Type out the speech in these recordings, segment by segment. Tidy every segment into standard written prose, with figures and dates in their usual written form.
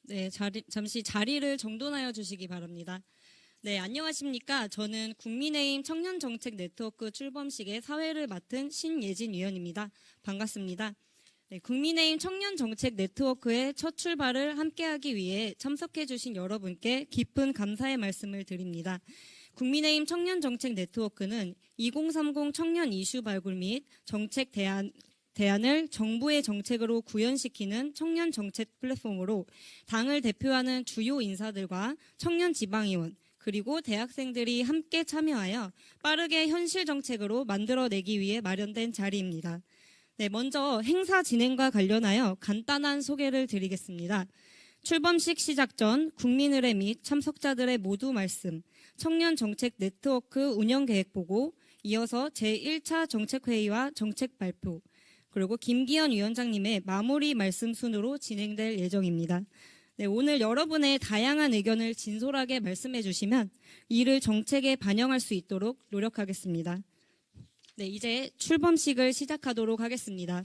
네, 잠시 자리를 정돈하여 주시기 바랍니다. 네, 안녕하십니까. 저는 국민의힘 청년정책 네트워크 출범식의 사회를 맡은 신예진 위원입니다. 반갑습니다. 네, 국민의힘 청년정책 네트워크의 첫 출발을 함께하기 위해 참석해 주신 여러분께 깊은 감사의 말씀을 드립니다. 국민의힘 청년정책 네트워크는 2030 청년 이슈 발굴 및 정책 대안을 정부의 정책으로 구현시키는 청년 정책 플랫폼으로 당을 대표하는 주요 인사들과 청년 지방의원 그리고 대학생들이 함께 참여하여 빠르게 현실 정책으로 만들어내기 위해 마련된 자리입니다. 네, 먼저 행사 진행과 관련하여 간단한 소개를 드리겠습니다. 출범식 시작 전 국민의례 및 참석자들의 모두 말씀, 청년 정책 네트워크 운영 계획 보고, 이어서 제1차 정책회의와 정책 발표, 그리고 김기현 위원장님의 마무리 말씀 순으로 진행될 예정입니다. 네, 오늘 여러분의 다양한 의견을 진솔하게 말씀해 주시면 이를 정책에 반영할 수 있도록 노력하겠습니다. 네, 이제 출범식을 시작하도록 하겠습니다.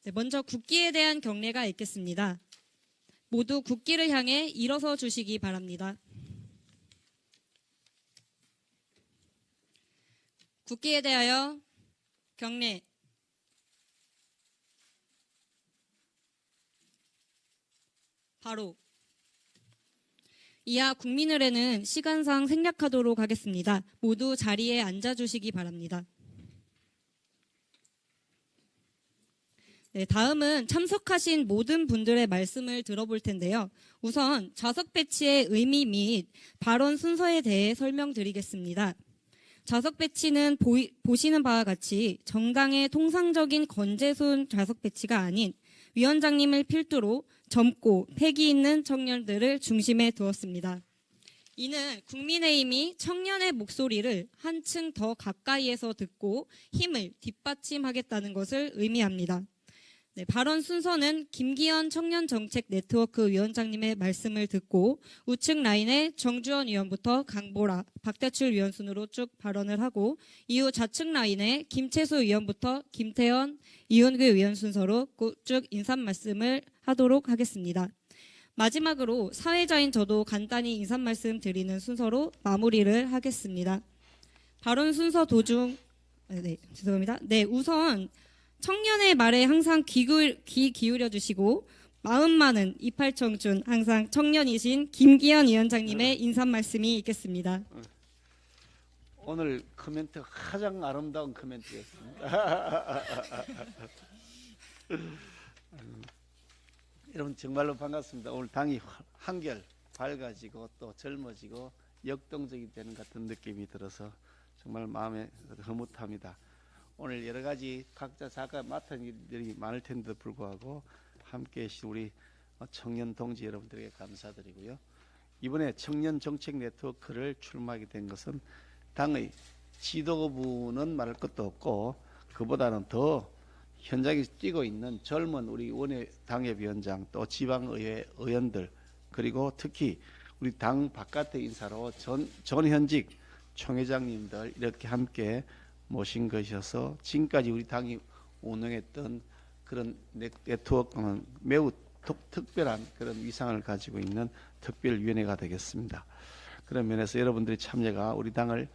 네, 먼저 국기에 대한 경례가 있겠습니다. 모두 국기를 향해 일어서 주시기 바랍니다. 국기에 대하여 경례. 바로. 이하 국민의례는 시간상 생략하도록 하겠습니다. 모두 자리에 앉아주시기 바랍니다. 네, 다음은 참석하신 모든 분들의 말씀을 들어볼 텐데요. 우선 좌석 배치의 의미 및 발언 순서에 대해 설명드리겠습니다. 좌석 배치는 보시는 바와 같이 정당의 통상적인 건재손 좌석 배치가 아닌 위원장님을 필두로 젊고 패기 있는 청년들을 중심에 두었습니다. 이는 국민의힘이 청년의 목소리를 한층 더 가까이에서 듣고 힘을 뒷받침하겠다는 것을 의미합니다. 네, 발언 순서는 김기현 청년정책 네트워크 위원장님의 말씀을 듣고 우측 라인에 정주원 위원부터 강보라, 박대출 위원 순으로 쭉 발언을 하고 이후 좌측 라인에 김채수 위원부터 김태현, 이윤규 위원 순서로 쭉 인사 말씀을 하도록 하겠습니다. 마지막으로 사회자인 저도 간단히 인사 말씀 드리는 순서로 마무리를 하겠습니다. 발언 순서 도중 죄송합니다. 네, 우선 청년의 말에 항상 귀 기울여 주시고 마음 많은 이팔청춘 항상 청년이신 김기현 위원장님의 인사 말씀이 있겠습니다. 오늘 코멘트 가장 아름다운 코멘트였습니다. 여러분 정말로 반갑습니다. 오늘 당이 한결 밝아지고 또 젊어지고 역동적이 되는 같은 느낌이 들어서 정말 마음에 흐뭇합니다. 오늘 여러 가지 각자 자가 맡은 일들이 많을 텐데도 불구하고 함께해 주신 우리 청년 동지 여러분들에게 감사드리고요. 이번에 청년 정책 네트워크를 출마하게 된 것은 당의 지도부는 말할 것도 없고 그보다는 더 현장에 뛰고 있는 젊은 우리 원외 당협위원장 또 지방의회 의원들 그리고 특히 우리 당 바깥의 인사로 전현직 총회장님들 이렇게 함께 모신 것이어서 지금까지 우리 당이 운영했던 그런 네트워크는 매우 특별한 그런 위상을 가지고 있는 특별위원회가 되겠습니다. 그런 면에서 여러분들의 참여가 우리 당을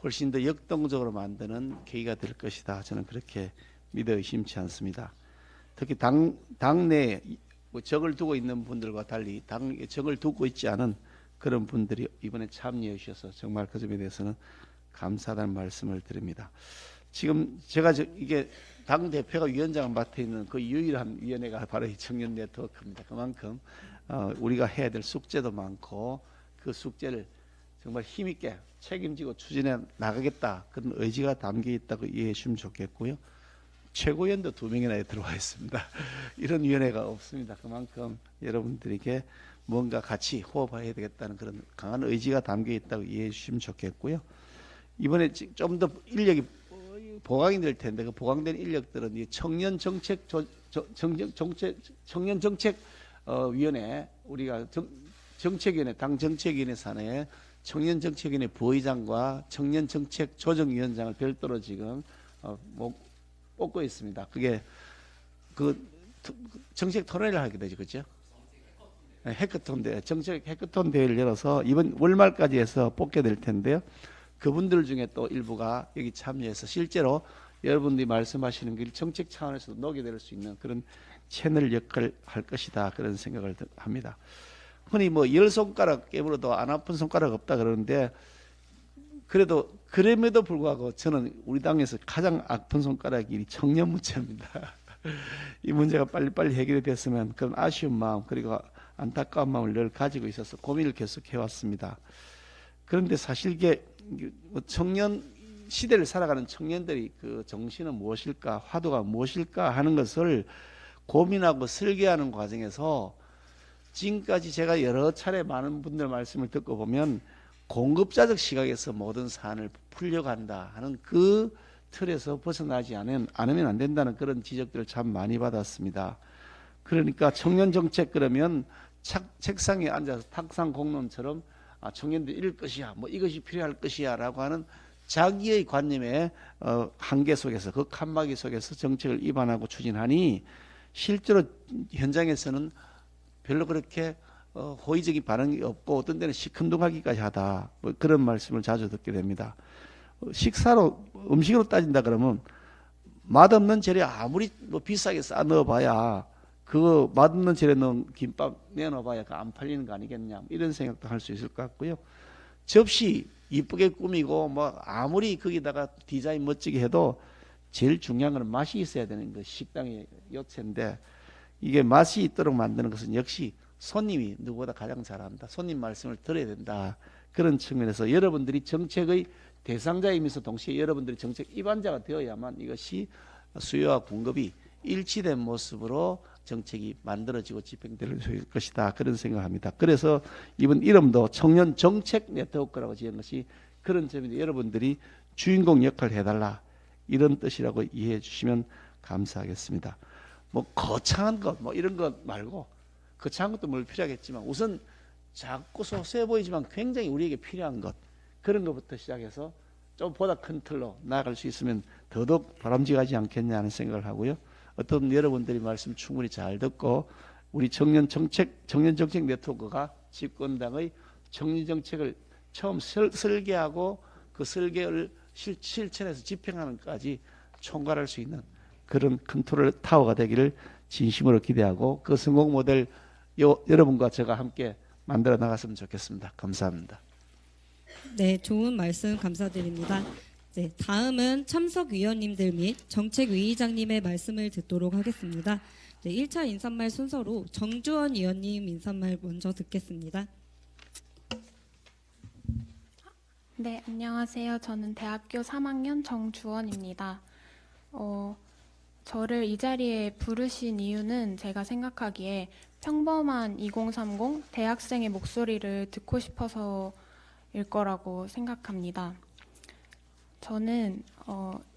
훨씬 더 역동적으로 만드는 계기가 될 것이다. 저는 그렇게 믿어 의심치 않습니다. 특히 당내에 적을 두고 있는 분들과 달리 당에 적을 두고 있지 않은 그런 분들이 이번에 참여해 주셔서 정말 그 점에 대해서는 감사하다는 말씀을 드립니다. 지금 제가 이게 당 대표가 위원장을 맡아 있는 그 유일한 위원회가 바로 이 청년 네트워크입니다. 그만큼 우리가 해야 될 숙제도 많고 그 숙제를 정말 힘있게 책임지고 추진해 나가겠다 그런 의지가 담겨 있다고 이해해 주시면 좋겠고요. 최고위원도 2명이나 들어와 있습니다. 이런 위원회가 없습니다. 그만큼 여러분들에게 뭔가 같이 호흡해야 되겠다는 그런 강한 의지가 담겨 있다고 이해해 주시면 좋겠고요. 이번에 좀 더 인력이 보강이 될 텐데 그 보강된 인력들은 이 청년 정책 위원회 우리가 정책위원회 당 정책위원회 산하에 청년 정책위원회 부의장과 청년 정책 조정위원장을 별도로 지금 뽑고 있습니다. 그게 그 정책 토론회를 하게 되죠, 그렇죠? 해커톤 대회, 정책 해커톤 대회를 열어서 이번 월말까지 해서 뽑게 될 텐데요. 그분들 중에 또 일부가 여기 참여해서 실제로 여러분들이 말씀하시는 게 정책 차원에서도 녹여낼 수 있는 그런 채널 역할을 할 것이다, 그런 생각을 합니다. 흔히 뭐 열 손가락 깨물어도 안 아픈 손가락 없다 그러는데, 그래도 그럼에도 불구하고 저는 우리 당에서 가장 아픈 손가락이 청년 문제입니다. 이 문제가 빨리빨리 해결이 됐으면 그런 아쉬운 마음 그리고 안타까운 마음을 늘 가지고 있어서 고민을 계속 해왔습니다. 그런데 사실 이게 청년 시대를 살아가는 청년들이 그 정신은 무엇일까, 화두가 무엇일까 하는 것을 고민하고 설계하는 과정에서 지금까지 제가 여러 차례 많은 분들 말씀을 듣고 보면 공급자적 시각에서 모든 사안을 풀려간다 하는 그 틀에서 벗어나지 않으면 안 된다는 그런 지적들을 참 많이 받았습니다. 그러니까 청년 정책 그러면 책상에 앉아서 탁상 공론처럼 청년들 이럴 것이야, 뭐 이것이 필요할 것이야 라고 하는 자기의 관념의 한계 속에서, 그 칸막이 속에서 정책을 입안하고 추진하니 실제로 현장에서는 별로 그렇게 호의적인 반응이 없고 어떤 때는 시큰둥하기까지 하다, 뭐 그런 말씀을 자주 듣게 됩니다. 식사로 음식으로 따진다 그러면 맛없는 재료 아무리 뭐 비싸게 싸 넣어봐야 그 맛없는 재료 넣은 김밥 내놔봐야 안 팔리는 거 아니겠냐, 이런 생각도 할 수 있을 것 같고요. 접시 이쁘게 꾸미고 뭐 아무리 거기다가 디자인 멋지게 해도 제일 중요한 건 맛이 있어야 되는 거, 식당의 요체인데 이게 맛이 있도록 만드는 것은 역시 손님이 누구보다 가장 잘한다, 손님 말씀을 들어야 된다, 그런 측면에서 여러분들이 정책의 대상자이면서 동시에 여러분들이 정책 입안자가 되어야만 이것이 수요와 공급이 일치된 모습으로 정책이 만들어지고 집행될 것이다, 그런 생각합니다. 그래서 이번 이름도 청년 정책 네트워크라고 지은 것이 그런 점인데 여러분들이 주인공 역할을 해달라, 이런 뜻이라고 이해해 주시면 감사하겠습니다. 뭐 거창한 것 뭐 이런 것 말고, 거창한 것도 뭘 필요하겠지만 우선 작고 소소해 보이지만 굉장히 우리에게 필요한 것, 그런 것부터 시작해서 좀 보다 큰 틀로 나아갈 수 있으면 더더욱 바람직하지 않겠냐 하는 생각을 하고요. 어떤 여러분들이 말씀 충분히 잘 듣고 우리 청년 정책 네트워크가 집권당의 청년 정책을 처음 설계하고 그 설계를 실천해서 집행하는까지 총괄할 수 있는 그런 컨트롤 타워가 되기를 진심으로 기대하고 그 성공 모델 여러분과 제가 함께 만들어 나갔으면 좋겠습니다. 감사합니다. 네, 좋은 말씀 감사드립니다. 네, 다음은 참석위원님들 및 정책위의장님의 말씀을 듣도록 하겠습니다. 네, 1차 인사말 순서로 정주원 위원님 인사말 먼저 듣겠습니다. 네, 안녕하세요. 저는 대학교 3학년 정주원입니다. 저를 이 자리에 부르신 이유는 제가 생각하기에 평범한 2030 대학생의 목소리를 듣고 싶어서일 거라고 생각합니다. 저는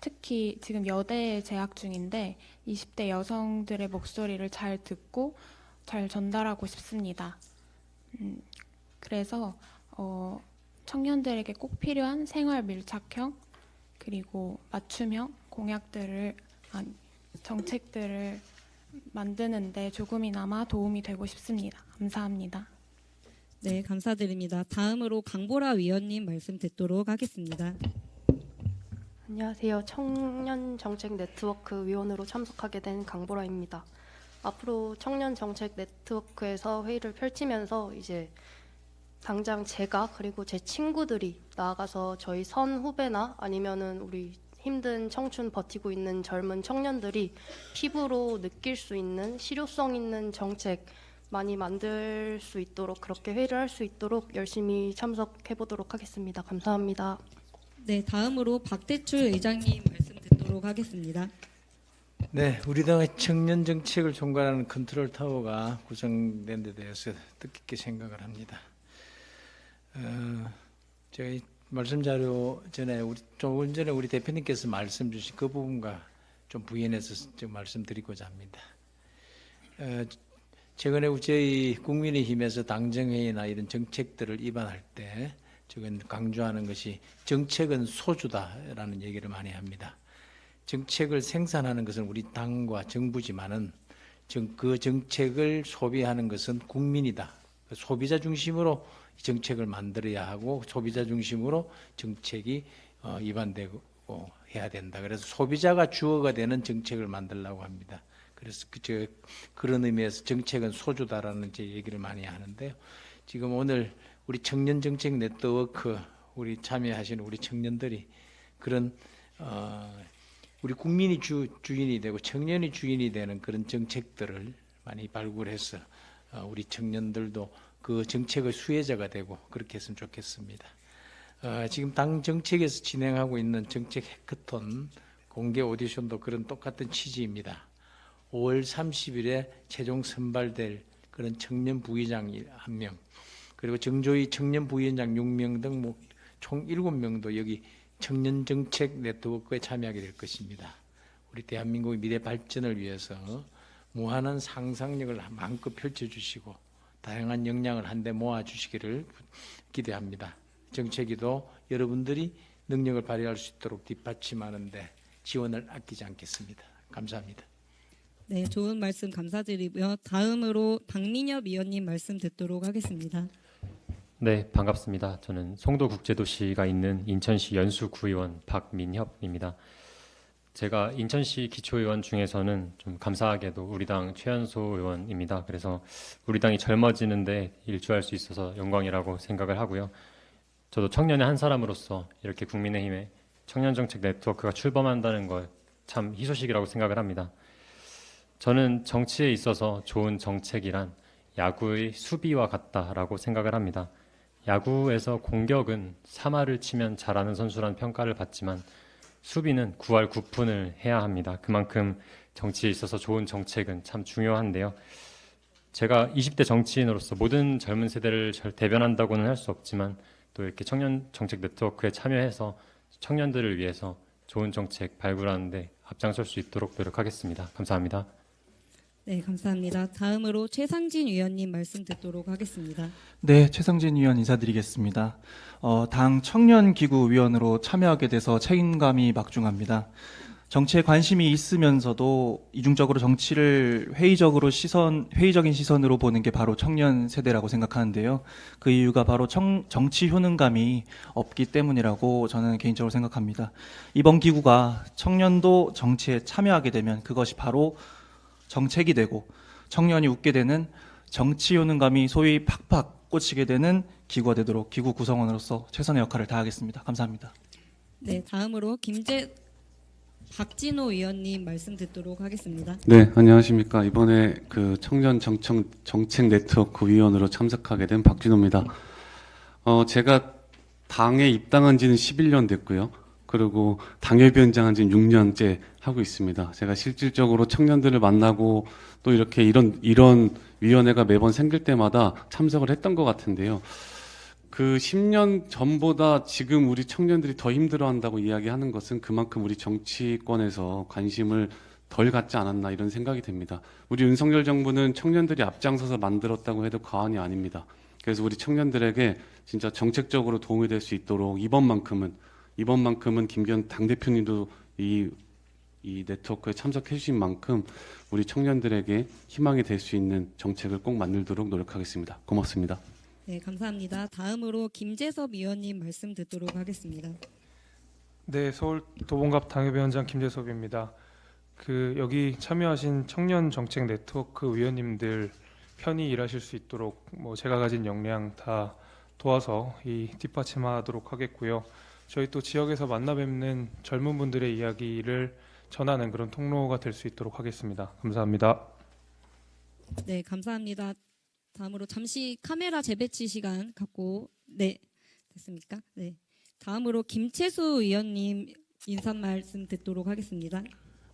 특히 지금 여대에 재학 중인데 20대 여성들의 목소리를 잘 듣고 잘 전달하고 싶습니다. 그래서 청년들에게 꼭 필요한 생활 밀착형 그리고 맞춤형 정책들을 만드는데 조금이나마 도움이 되고 싶습니다. 감사합니다. 네, 감사드립니다. 다음으로 강보라 위원님 말씀 듣도록 하겠습니다. 안녕하세요. 청년 정책 네트워크 위원으로 참석하게 된 강보라입니다. 앞으로 청년 정책 네트워크에서 회의를 펼치면서 이제 당장 제가 그리고 제 친구들이 나아가서 저희 선 후배나 아니면은 우리 힘든 청춘 버티고 있는 젊은 청년들이 피부로 느낄 수 있는 실효성 있는 정책 많이 만들 수 있도록 그렇게 회의를 할 수 있도록 열심히 참석해 보도록 하겠습니다. 감사합니다. 네, 다음으로 박대출 의장님 말씀 듣도록 하겠습니다. 네, 우리 당의 청년 정책을 총괄하는 컨트롤 타워가 구성된 데 대해서 뜻깊게 생각을 합니다. 제가 이 말씀 자료 전에 조금 전에 우리 대표님께서 말씀 주신 그 부분과 좀 부연해서 좀 말씀드리고자 합니다. 최근에 저희 국민의힘에서 당정회의나 이런 정책들을 입안할 때 저건 강조하는 것이 정책은 소주다라는 얘기를 많이 합니다. 정책을 생산하는 것은 우리 당과 정부지만은 그 정책을 소비하는 것은 국민이다. 소비자 중심으로 정책을 만들어야 하고 소비자 중심으로 정책이 입안되고 해야 된다. 그래서 소비자가 주어가 되는 정책을 만들려고 합니다. 그래서 그런 의미에서 정책은 소주다라는 제 얘기를 많이 하는데요. 지금 오늘 우리 청년 정책 네트워크 우리 참여하시는 우리 청년들이 그런 우리 국민이 주인이 되고 청년이 주인이 되는 그런 정책들을 많이 발굴해서 우리 청년들도 그 정책의 수혜자가 되고 그렇게 했으면 좋겠습니다. 지금 당 정책에서 진행하고 있는 정책 해커톤 공개 오디션도 그런 똑같은 취지입니다. 5월 30일에 최종 선발될 그런 청년 부의장 1명, 그리고 정조희 청년 부위원장 6명 등 총 7명도 여기 청년 정책 네트워크에 참여하게 될 것입니다. 우리 대한민국의 미래 발전을 위해서 무한한 상상력을 마음껏 펼쳐주시고 다양한 역량을 한데 모아주시기를 기대합니다. 정책위도 여러분들이 능력을 발휘할 수 있도록 뒷받침하는데 지원을 아끼지 않겠습니다. 감사합니다. 네, 좋은 말씀 감사드리고요. 다음으로 박민엽 위원님 말씀 듣도록 하겠습니다. 네, 반갑습니다. 저는 송도국제도시가 있는 인천시 연수구의원 박민협입니다. 제가 인천시 기초의원 중에서는 좀 감사하게도 우리 당 최연소 의원입니다. 그래서 우리 당이 젊어지는데 일조할 수 있어서 영광이라고 생각을 하고요. 저도 청년의 한 사람으로서 이렇게 국민의힘의 청년정책 네트워크가 출범한다는 걸 참 희소식이라고 생각을 합니다. 저는 정치에 있어서 좋은 정책이란 야구의 수비와 같다라고 생각을 합니다. 야구에서 공격은 3할을 치면 잘하는 선수란 평가를 받지만 수비는 9할 9푼을 해야 합니다. 그만큼 정치에 있어서 좋은 정책은 참 중요한데요. 제가 20대 정치인으로서 모든 젊은 세대를 대변한다고는 할 수 없지만 또 이렇게 청년 정책 네트워크에 참여해서 청년들을 위해서 좋은 정책 발굴하는 데 앞장설 수 있도록 노력하겠습니다. 감사합니다. 네, 감사합니다. 다음으로 최상진 위원님 말씀 듣도록 하겠습니다. 네, 최상진 위원 인사드리겠습니다. 당 청년기구위원으로 참여하게 돼서 책임감이 막중합니다. 정치에 관심이 있으면서도 이중적으로 정치를 회의적인 시선으로 보는 게 바로 청년 세대라고 생각하는데요. 그 이유가 바로 정치 효능감이 없기 때문이라고 저는 개인적으로 생각합니다. 이번 기구가 청년도 정치에 참여하게 되면 그것이 바로 정책이 되고 청년이 웃게 되는 정치 효능감이 소위 팍팍 꽂히게 되는 기구가 되도록 기구 구성원으로서 최선의 역할을 다하겠습니다. 감사합니다. 네, 다음으로 박진호 위원님 말씀 듣도록 하겠습니다. 네, 안녕하십니까. 이번에 그 청년 정책 네트워크 위원으로 참석하게 된 박진호입니다. 제가 당에 입당한 지는 11년 됐고요. 그리고 당협위원장 한 지는 6년째 하고 있습니다. 제가 실질적으로 청년들을 만나고 또 이렇게 이런 위원회가 매번 생길 때마다 참석을 했던 것 같은데요. 그 10년 전보다 지금 우리 청년들이 더 힘들어한다고 이야기하는 것은 그만큼 우리 정치권에서 관심을 덜 갖지 않았나 이런 생각이 듭니다. 우리 윤석열 정부는 청년들이 앞장서서 만들었다고 해도 과언이 아닙니다. 그래서 우리 청년들에게 진짜 정책적으로 도움이 될 수 있도록 이번만큼은 김기현 당대표님도 이 네트워크에 참석해 주신 만큼 우리 청년들에게 희망이 될 수 있는 정책을 꼭 만들도록 노력하겠습니다. 고맙습니다. 네, 감사합니다. 다음으로 김재섭 위원님 말씀 듣도록 하겠습니다. 네, 서울 도봉갑 당협위원장 김재섭입니다. 여기 참여하신 청년 정책 네트워크 위원님들 편히 일하실 수 있도록 제가 가진 역량 다 도와서 뒷받침하도록 하겠고요. 저희 또 지역에서 만나 뵙는 젊은 분들의 이야기를 전하는 그런 통로가 될 수 있도록 하겠습니다. 감사합니다. 네, 감사합니다. 다음으로 잠시 카메라 재배치 시간 갖고 됐습니까? 네. 다음으로 김채수 의원님 인사 말씀 듣도록 하겠습니다.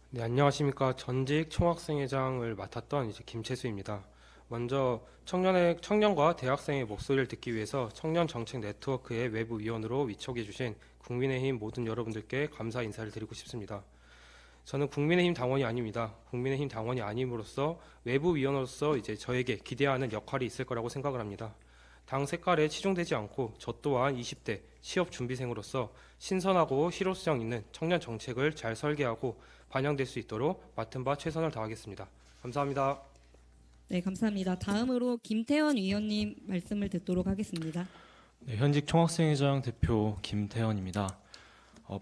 네, 안녕하십니까. 전직 총학생회장을 맡았던 김채수입니다. 먼저 청년과 대학생의 목소리를 듣기 위해서 청년 정책 네트워크의 외부 위원으로 위촉해 주신 국민의힘 모든 여러분들께 감사 인사를 드리고 싶습니다. 저는 국민의힘 당원이 아닙니다. 국민의힘 당원이 아님으로써 외부 위원으로서 저에게 기대하는 역할이 있을 거라고 생각을 합니다. 당 색깔에 치중되지 않고 저 또한 20대 취업 준비생으로서 신선하고 실효성 있는 청년 정책을 잘 설계하고 반영될 수 있도록 맡은 바 최선을 다하겠습니다. 감사합니다. 네, 감사합니다. 다음으로 김태현 위원님 말씀을 듣도록 하겠습니다. 네, 현직 총학생회장 대표 김태현입니다.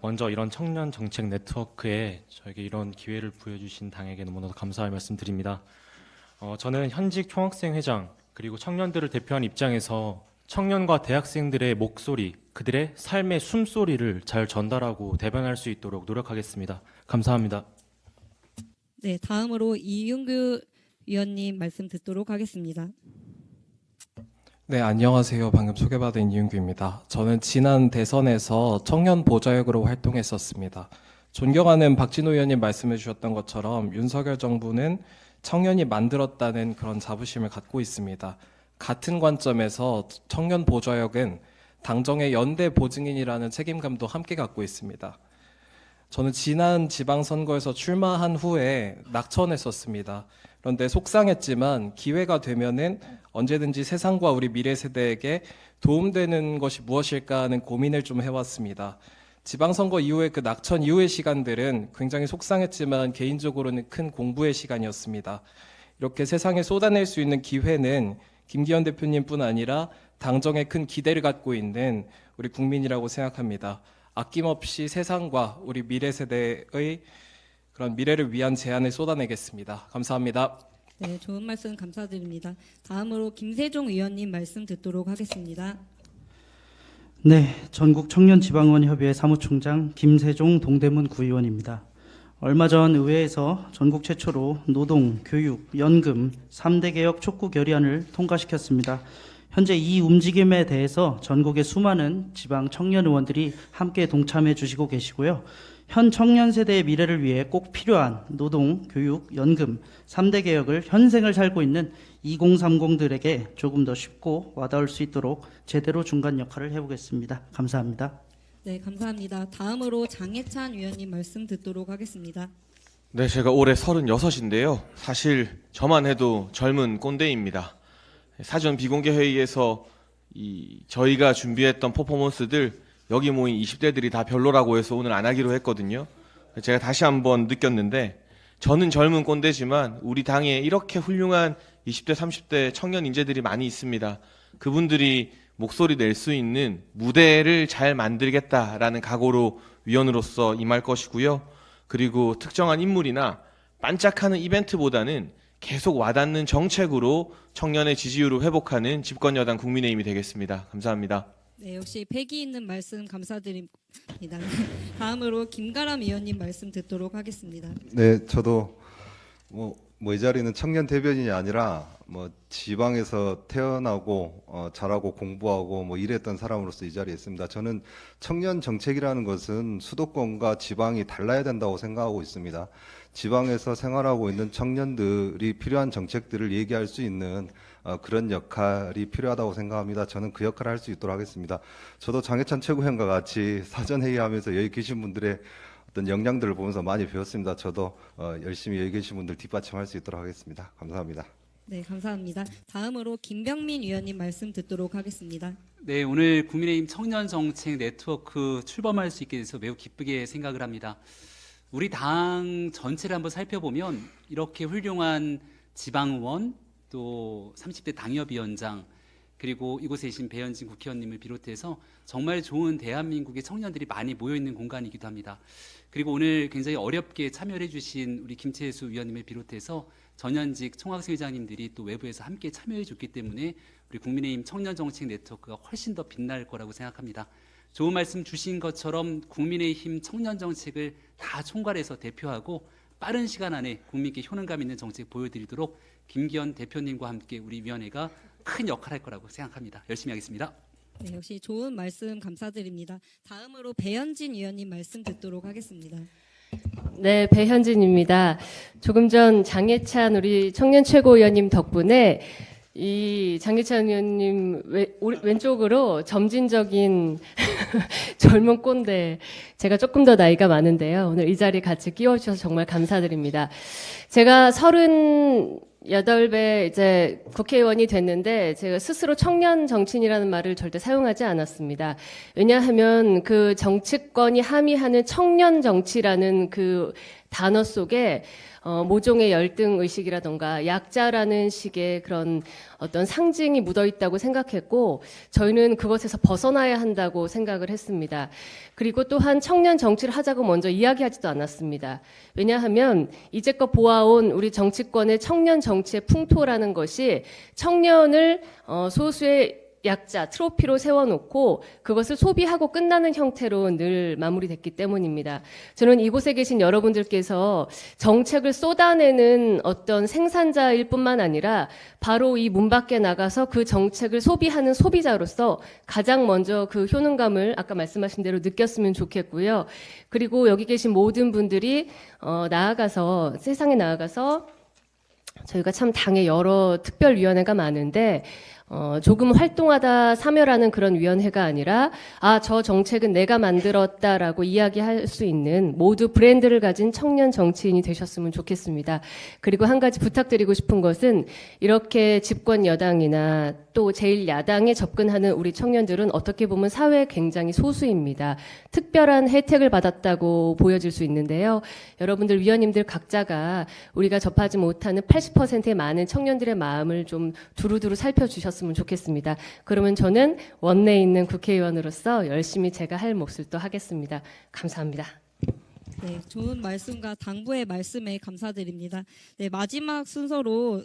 먼저 이런 청년 정책 네트워크에 저에게 이런 기회를 부여주신 당에게 너무나도 감사의 말씀드립니다. 저는 현직 총학생회장 그리고 청년들을 대표한 입장에서 청년과 대학생들의 목소리, 그들의 삶의 숨소리를 잘 전달하고 대변할 수 있도록 노력하겠습니다. 감사합니다. 네, 다음으로 이윤규 위원님 말씀 듣도록 하겠습니다. 네, 안녕하세요. 방금 소개받은 이윤규입니다. 저는 지난 대선에서 청년 보좌역으로 활동했었습니다. 존경하는 박진호 의원님 말씀해 주셨던 것처럼 윤석열 정부는 청년이 만들었다는 그런 자부심을 갖고 있습니다. 같은 관점에서 청년 보좌역은 당정의 연대 보증인이라는 책임감도 함께 갖고 있습니다. 저는 지난 지방선거에서 출마한 후에 낙천했었습니다. 그런데 속상했지만 기회가 되면은 언제든지 세상과 우리 미래 세대에게 도움되는 것이 무엇일까 하는 고민을 좀 해왔습니다. 지방선거 이후에 그 낙천 이후의 시간들은 굉장히 속상했지만 개인적으로는 큰 공부의 시간이었습니다. 이렇게 세상에 쏟아낼 수 있는 기회는 김기현 대표님뿐 아니라 당정에 큰 기대를 갖고 있는 우리 국민이라고 생각합니다. 아낌없이 세상과 우리 미래 세대의 그런 미래를 위한 제안을 쏟아내겠습니다. 감사합니다. 네, 좋은 말씀 감사드립니다. 다음으로 김세종 의원님 말씀 듣도록 하겠습니다. 네, 전국 청년지방의원협의회 사무총장 김세종 동대문 구의원입니다. 얼마 전 의회에서 전국 최초로 노동, 교육, 연금 3대 개혁 촉구 결의안을 통과시켰습니다. 현재 이 움직임에 대해서 전국의 수많은 지방 청년 의원들이 함께 동참해 주시고 계시고요. 현 청년 세대의 미래를 위해 꼭 필요한 노동, 교육, 연금 3대 개혁을 현생을 살고 있는 2030들에게 조금 더 쉽고 와닿을 수 있도록 제대로 중간 역할을 해보겠습니다. 감사합니다. 네, 감사합니다. 다음으로 장해찬 위원님 말씀 듣도록 하겠습니다. 네, 제가 올해 36인데요. 사실 저만 해도 젊은 꼰대입니다. 사전 비공개 회의에서 저희가 준비했던 퍼포먼스들 여기 모인 20대들이 다 별로라고 해서 오늘 안 하기로 했거든요. 제가 다시 한번 느꼈는데 저는 젊은 꼰대지만 우리 당에 이렇게 훌륭한 20대, 30대 청년 인재들이 많이 있습니다. 그분들이 목소리 낼 수 있는 무대를 잘 만들겠다라는 각오로 위원으로서 임할 것이고요. 그리고 특정한 인물이나 반짝하는 이벤트보다는 계속 와닿는 정책으로 청년의 지지율을 회복하는 집권여당 국민의힘이 되겠습니다. 감사합니다. 네, 역시 패기 있는 말씀 감사드립니다. 다음으로 김가람 의원님 말씀 듣도록 하겠습니다. 네, 저도 이 자리는 청년 대변인이 아니라 지방에서 태어나고 자라고 공부하고 일했던 사람으로서 이 자리에 있습니다. 저는 청년 정책이라는 것은 수도권과 지방이 달라야 된다고 생각하고 있습니다. 지방에서 생활하고 있는 청년들이 필요한 정책들을 얘기할 수 있는 그런 역할이 필요하다고 생각합니다. 저는 그 역할을 할 수 있도록 하겠습니다. 저도 장해찬 최고위원과 같이 사전회의하면서 여기 계신 분들의 어떤 역량들을 보면서 많이 배웠습니다. 저도 열심히 여기 계신 분들 뒷받침할 수 있도록 하겠습니다. 감사합니다. 네, 감사합니다. 다음으로 김병민 위원님 말씀 듣도록 하겠습니다. 네, 오늘 국민의힘 청년정책 네트워크 출범할 수 있게 돼서 매우 기쁘게 생각을 합니다. 우리 당 전체를 한번 살펴보면 이렇게 훌륭한 지방의원 또 30대 당협위원장 그리고 이곳에 계신 배현진 국회의원님을 비롯해서 정말 좋은 대한민국의 청년들이 많이 모여있는 공간이기도 합니다. 그리고 오늘 굉장히 어렵게 참여를 해주신 우리 김채수 위원님을 비롯해서 전현직 총학생회장님들이 또 외부에서 함께 참여해 줬기 때문에 우리 국민의힘 청년정책 네트워크가 훨씬 더 빛날 거라고 생각합니다. 좋은 말씀 주신 것처럼 국민의힘 청년정책을 다 총괄해서 대표하고 빠른 시간 안에 국민께 효능감 있는 정책 보여드리도록 김기현 대표님과 함께 우리 위원회가 큰 역할을 할 거라고 생각합니다. 열심히 하겠습니다. 네, 역시 좋은 말씀 감사드립니다. 다음으로 배현진 위원님 말씀 듣도록 하겠습니다. 네, 배현진입니다. 조금 전 장해찬 우리 청년 최고위원님 덕분에 이 장해찬 의원님 왼쪽으로 점진적인 젊은 꼰대, 제가 조금 더 나이가 많은데요. 오늘 이 자리에 같이 끼워주셔서 정말 감사드립니다. 제가 38배 이제 국회의원이 됐는데 제가 스스로 청년 정치인이라는 말을 절대 사용하지 않았습니다. 왜냐하면 그 정치권이 함의하는 청년 정치라는 그 단어 속에 모종의 열등 의식이라던가 약자라는 식의 그런 어떤 상징이 묻어 있다고 생각했고 저희는 그것에서 벗어나야 한다고 생각을 했습니다. 그리고 또한 청년 정치를 하자고 먼저 이야기하지도 않았습니다. 왜냐하면 이제껏 보아온 우리 정치권의 청년 정치의 풍토라는 것이 청년을 소수의 약자, 트로피로 세워놓고 그것을 소비하고 끝나는 형태로 늘 마무리됐기 때문입니다. 저는 이곳에 계신 여러분들께서 정책을 쏟아내는 어떤 생산자일 뿐만 아니라 바로 이 문 밖에 나가서 그 정책을 소비하는 소비자로서 가장 먼저 그 효능감을 아까 말씀하신 대로 느꼈으면 좋겠고요. 그리고 여기 계신 모든 분들이 나아가서 세상에 나아가서 저희가 참 당에 여러 특별위원회가 많은데 조금 활동하다 사멸하는 그런 위원회가 아니라 저 정책은 내가 만들었다라고 이야기할 수 있는 모두 브랜드를 가진 청년 정치인이 되셨으면 좋겠습니다. 그리고 한 가지 부탁드리고 싶은 것은 이렇게 집권 여당이나 또 제1야당에 접근하는 우리 청년들은 어떻게 보면 사회에 굉장히 소수입니다. 특별한 혜택을 받았다고 보여질 수 있는데요. 여러분들 위원님들 각자가 우리가 접하지 못하는 80%의 많은 청년들의 마음을 좀 두루두루 살펴주셨으면 좋겠습니다. 그러면 저는 원내에 있는 국회의원으로서 열심히 제가 할 몫을 또 하겠습니다. 감사합니다. 네, 좋은 말씀과 당부의 말씀에 감사드립니다. 네, 마지막 순서로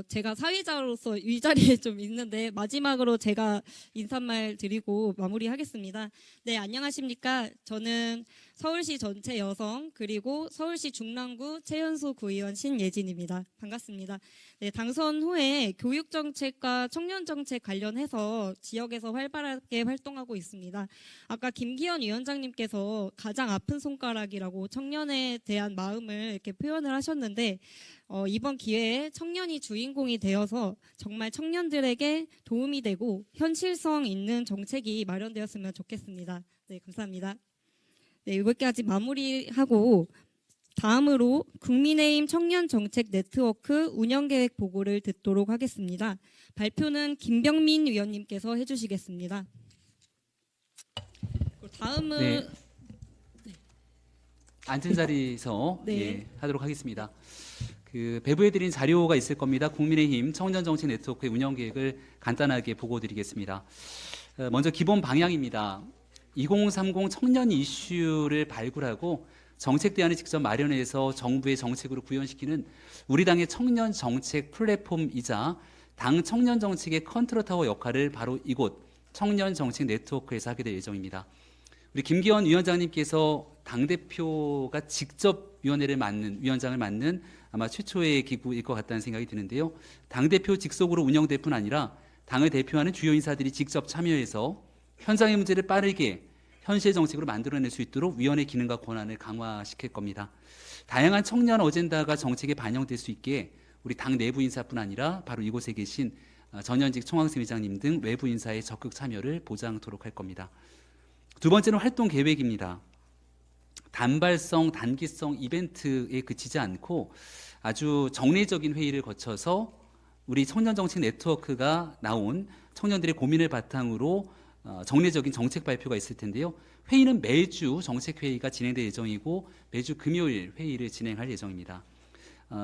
제가 사회자로서 이 자리에 좀 있는데 마지막으로 제가 인사말 드리고 마무리하겠습니다. 네, 안녕하십니까. 저는 서울시 전체 여성 그리고 서울시 중랑구 최연소 구의원 신예진입니다. 반갑습니다. 네, 당선 후에 교육정책과 청년정책 관련해서 지역에서 활발하게 활동하고 있습니다. 아까 김기현 위원장님께서 가장 아픈 손가락이라고 청년에 대한 마음을 이렇게 표현을 하셨는데 이번 기회에 청년이 주인공이 되어서 정말 청년들에게 도움이 되고 현실성 있는 정책이 마련되었으면 좋겠습니다. 네, 감사합니다. 네, 여기까지 마무리하고 다음으로 국민의힘 청년정책 네트워크 운영계획 보고를 듣도록 하겠습니다. 발표는 김병민 위원님께서 해주시겠습니다. 다음은 네. 앉은 자리에서 네. 하도록 하겠습니다. 배부해드린 자료가 있을 겁니다. 국민의힘 청년정책 네트워크의 운영계획을 간단하게 보고드리겠습니다. 먼저 기본 방향입니다. 2030 청년 이슈를 발굴하고 정책 대안을 직접 마련해서 정부의 정책으로 구현시키는 우리 당의 청년 정책 플랫폼이자 당 청년 정책의 컨트롤 타워 역할을 바로 이곳 청년 정책 네트워크에서 하게 될 예정입니다. 우리 김기현 위원장님께서 당대표가 직접 위원장을 맡는 아마 최초의 기구일 것 같다는 생각이 드는데요. 당대표 직속으로 운영될 뿐 아니라 당을 대표하는 주요 인사들이 직접 참여해서 현장의 문제를 빠르게 현실 정책으로 만들어낼 수 있도록 위원회 기능과 권한을 강화시킬 겁니다. 다양한 청년 어젠다가 정책에 반영될 수 있게 우리 당 내부 인사뿐 아니라 바로 이곳에 계신 전현직 총학생 회장님 등 외부 인사의 적극 참여를 보장토록 할 겁니다. 두 번째는 활동 계획입니다. 단발성, 단기성 이벤트에 그치지 않고 아주 정례적인 회의를 거쳐서 우리 청년정책 네트워크가 나온 청년들의 고민을 바탕으로 정례적인 정책 발표가 있을 텐데요. 회의는 매주 정책회의가 진행될 예정이고 매주 금요일 회의를 진행할 예정입니다.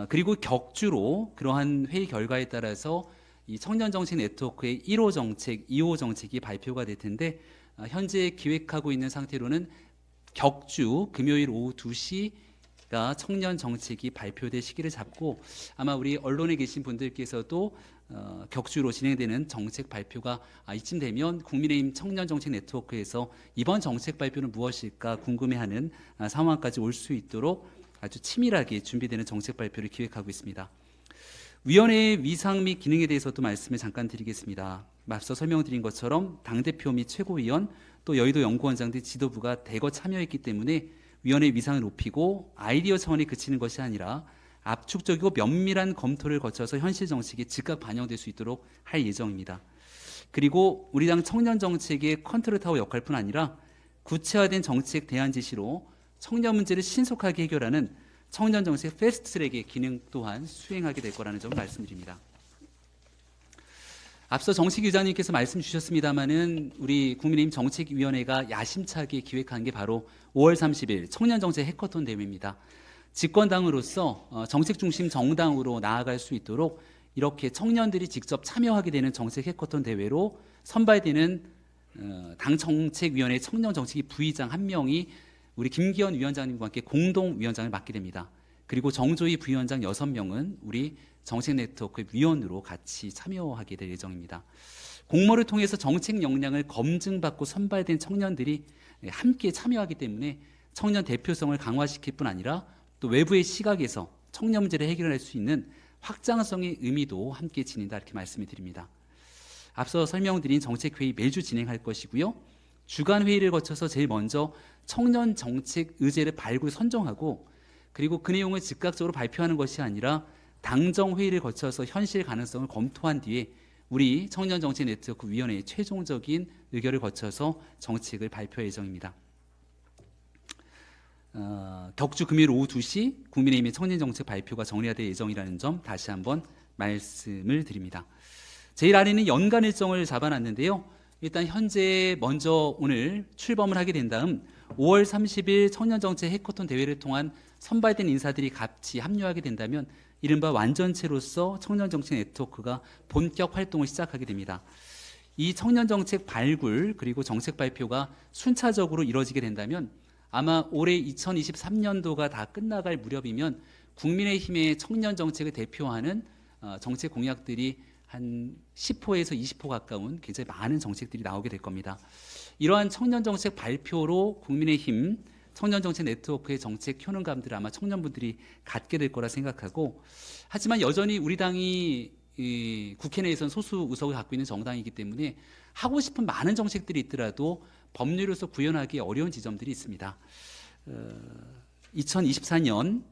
그리고 격주로 그러한 회의 결과에 따라서 이 청년정책 네트워크의 1호 정책, 2호 정책이 발표가 될 텐데 현재 기획하고 있는 상태로는 격주 금요일 오후 2시가 청년 정책이 발표될 시기를 잡고 아마 우리 언론에 계신 분들께서도 격주로 진행되는 정책 발표가 이쯤 되면 국민의힘 청년정책 네트워크에서 이번 정책 발표는 무엇일까 궁금해하는 상황까지 올 수 있도록 아주 치밀하게 준비되는 정책 발표를 기획하고 있습니다. 위원회의 위상 및 기능에 대해서도 말씀을 잠깐 드리겠습니다. 앞서 설명드린 것처럼 당대표 및 최고위원 또 여의도 연구원장 등 지도부가 대거 참여했기 때문에 위원회의 위상을 높이고 아이디어 차원에 그치는 것이 아니라 압축적이고 면밀한 검토를 거쳐서 현실 정책에 즉각 반영될 수 있도록 할 예정입니다. 그리고 우리 당 청년 정책의 컨트롤 타워 역할뿐 아니라 구체화된 정책 대안 제시로 청년 문제를 신속하게 해결하는 청년 정책 패스트트랙의 기능 또한 수행하게 될 거라는 점 말씀드립니다. 앞서 정식 위원장님께서 말씀 주셨습니다마는 우리 국민의힘 정책위원회가 야심차게 기획한 게 바로 5월 30일 청년정책 해커톤 대회입니다. 집권당으로서 정책 중심 정당으로 나아갈 수 있도록 이렇게 청년들이 직접 참여하게 되는 정책 해커톤 대회로 선발되는 당 정책위원회 청년 정책위 부위장 한 명이 우리 김기현 위원장님과 함께 공동 위원장을 맡게 됩니다. 그리고 정조희 부위원장 6명은 우리 정책 네트워크 위원으로 같이 참여하게 될 예정입니다. 공모를 통해서 정책 역량을 검증받고 선발된 청년들이 함께 참여하기 때문에 청년 대표성을 강화시킬 뿐 아니라 또 외부의 시각에서 청년 문제를 해결할 수 있는 확장성의 의미도 함께 지닌다 이렇게 말씀을 드립니다. 앞서 설명드린 정책회의 매주 진행할 것이고요. 주간 회의를 거쳐서 제일 먼저 청년 정책 의제를 발굴 선정하고 그리고 그 내용을 즉각적으로 발표하는 것이 아니라 당정 회의를 거쳐서 현실 가능성을 검토한 뒤에 우리 청년정책네트워크위원회의 최종적인 의결을 거쳐서 정책을 발표할 예정입니다. 격주 금요일 오후 2시 국민의힘의 청년정책 발표가 정리가 될 예정이라는 점 다시 한번 말씀을 드립니다. 제일 아래는 연간 일정을 잡아놨는데요. 일단 현재 먼저 오늘 출범을 하게 된 다음 5월 30일 청년정책 해커톤 대회를 통한 선발된 인사들이 같이 합류하게 된다면 이른바 완전체로서 청년정책 네트워크가 본격 활동을 시작하게 됩니다. 이 청년정책 발굴 그리고 정책 발표가 순차적으로 이뤄지게 된다면 아마 올해 2023년도가 다 끝나갈 무렵이면 국민의힘의 청년정책을 대표하는 정책 공약들이 한 10호에서 20호 가까운 굉장히 많은 정책들이 나오게 될 겁니다. 이러한 청년정책 발표로 국민의힘 청년정책 네트워크의 정책 효능감들을 아마 청년분들이 갖게 될 거라 생각하고 하지만 여전히 우리 당이 국회 내에서는 소수 의석을 갖고 있는 정당이기 때문에 하고 싶은 많은 정책들이 있더라도 법률로서 구현하기 어려운 지점들이 있습니다. 2024년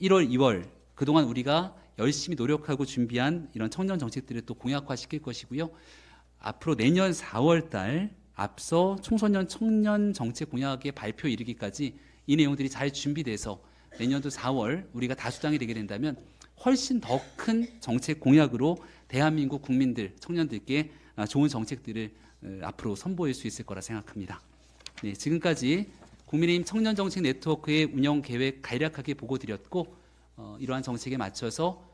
1월, 2월 그동안 우리가 열심히 노력하고 준비한 이런 청년 정책들을 또 공약화시킬 것이고요. 앞으로 내년 4월 달 앞서 청소년 청년 정책 공약의 발표 이르기까지 이 내용들이 잘 준비돼서 내년도 4월 우리가 다수당이 되게 된다면 훨씬 더 큰 정책 공약으로 대한민국 국민들, 청년들께 좋은 정책들을 앞으로 선보일 수 있을 거라 생각합니다. 네, 지금까지 국민의힘 청년정책 네트워크의 운영 계획 간략하게 보고드렸고 이러한 정책에 맞춰서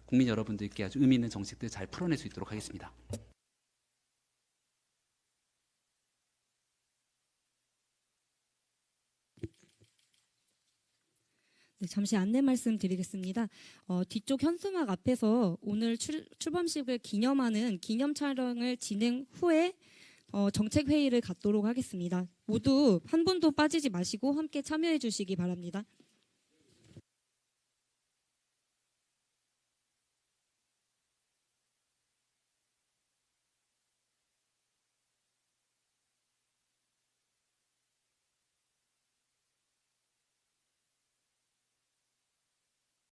국민 여러분들께 아주 의미 있는 정책들 잘 풀어낼 수 있도록 하겠습니다. 네, 잠시 안내 말씀드리겠습니다. 뒤쪽 현수막 앞에서 오늘 출범식을 기념하는 기념 촬영을 진행 후에 정책 회의를 갖도록 하겠습니다. 모두 한 분도 빠지지 마시고 함께 참여해 주시기 바랍니다.